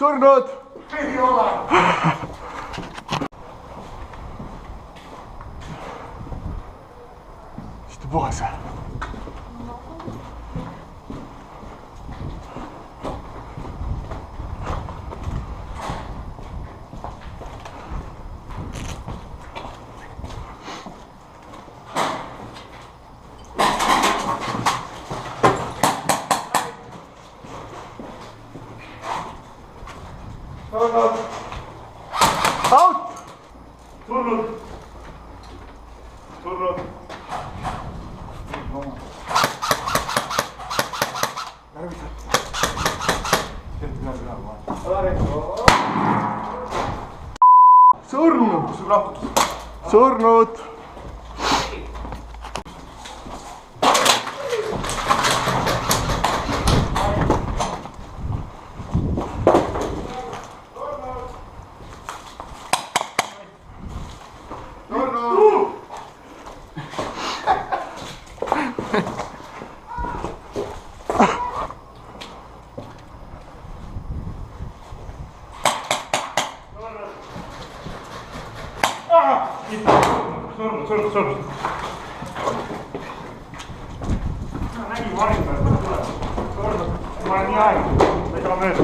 surnud. Ei ole. Istu puhas. Out! Surnud. Surnud. Surnud! Sul raputus. Surnud! Surnud. Nägin varju peal, et tuleb. Surnud. Ma olen nii aeg. Ma ei saa mööda.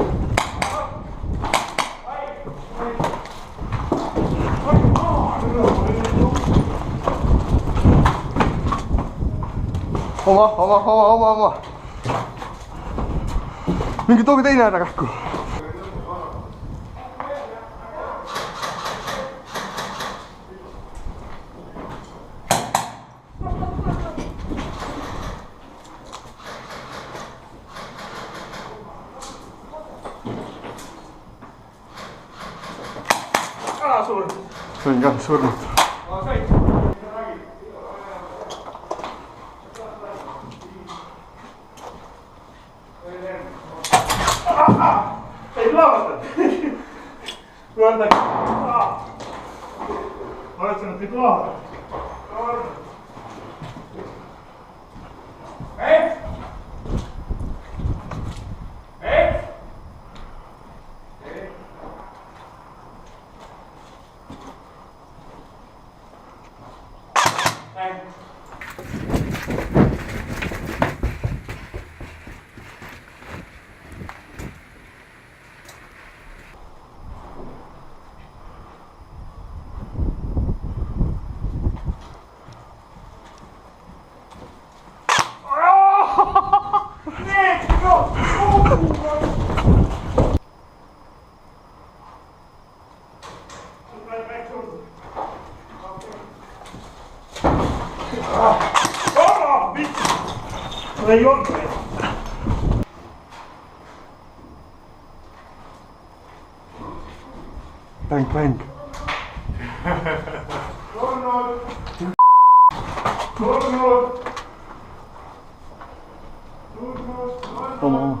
Oma. Mingi tooge teine ära kähku. See on ka surnud. Ei plaavata. Ma ütlesin, et ei plaavata. Ei olnud. Bänk. Surnud. Oma.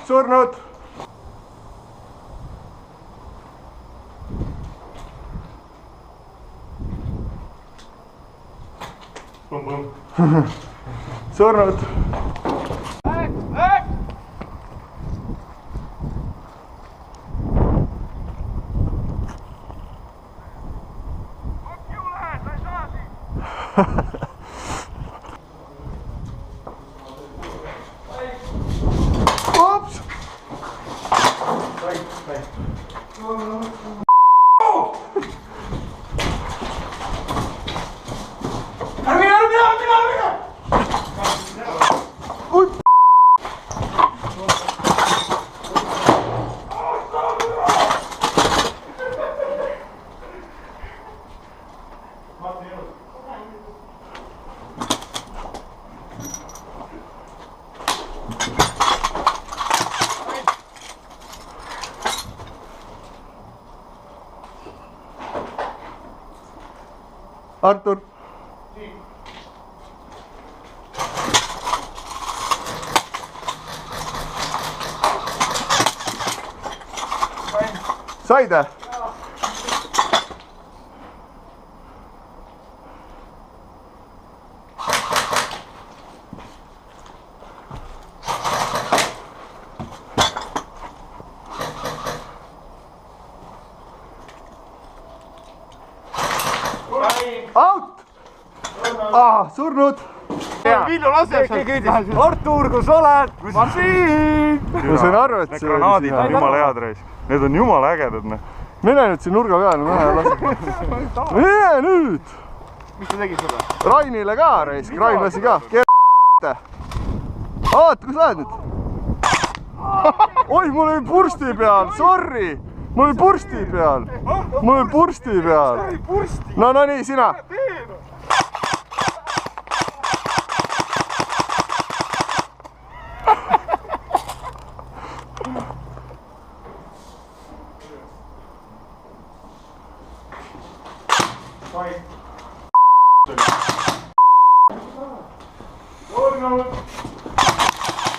Surnud! Surnud! Oops! Artur. said ? Out! Surnud! Villu laseb! Artur, kus oled? Ma siin! Ma sain aru, et need granaadid on jumala head reis. Need on jumala ägedad. Mine nüüd siin nurga peale, lähe lase. Mine nüüd! Mis ta tegi sulle? Rainile ka reis, Rain lasi ka. Oot, kus lähed nüüd? Oi, mul oli pursti peal, sorry! Mul oli pursti peal! Mul oli pursti peal! No nii, sina!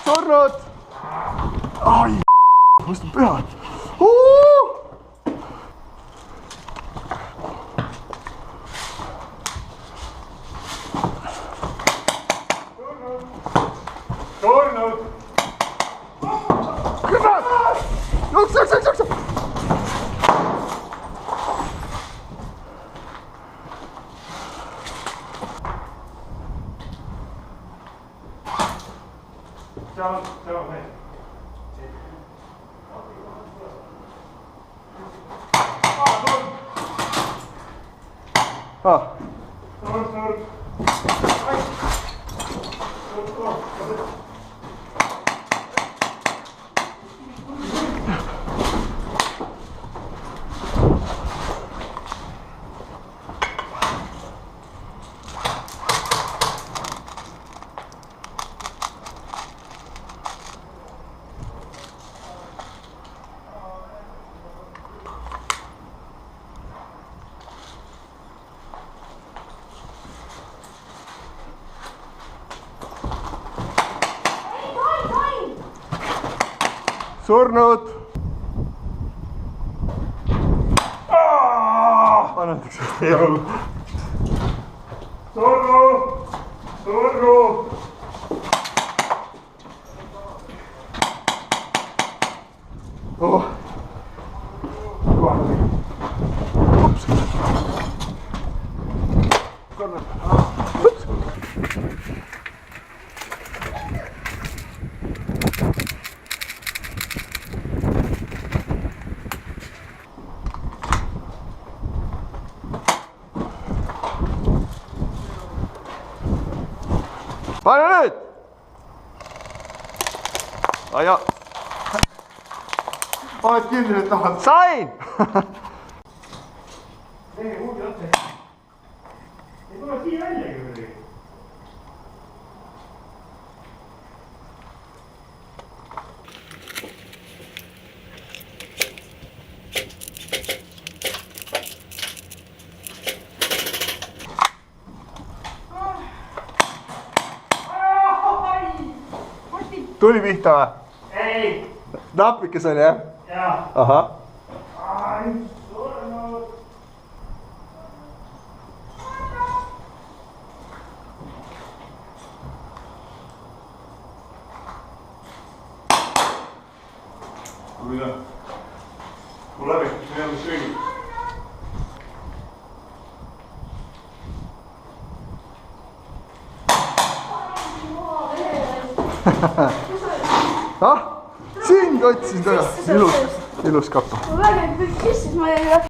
Surnud! Ai, vastu pead! Surnud! Kurat! Jookse! Seal mees. Surnud! Surnud! Annetaks. Surnud! Oh. Ups. Pane nüüd! Aja. Oled kindel, et tahad? Sain! Ei tule siia väljagi midagi. Tuli pihta või? Ei! Napikes oli jah? Jah. Ahah. Ai, surnud! Mida? Mul läbi, see ei olnud süüdi. Ah, sind otsisin taga. Ilus kappa. Ma väga kõik kissis, ma ei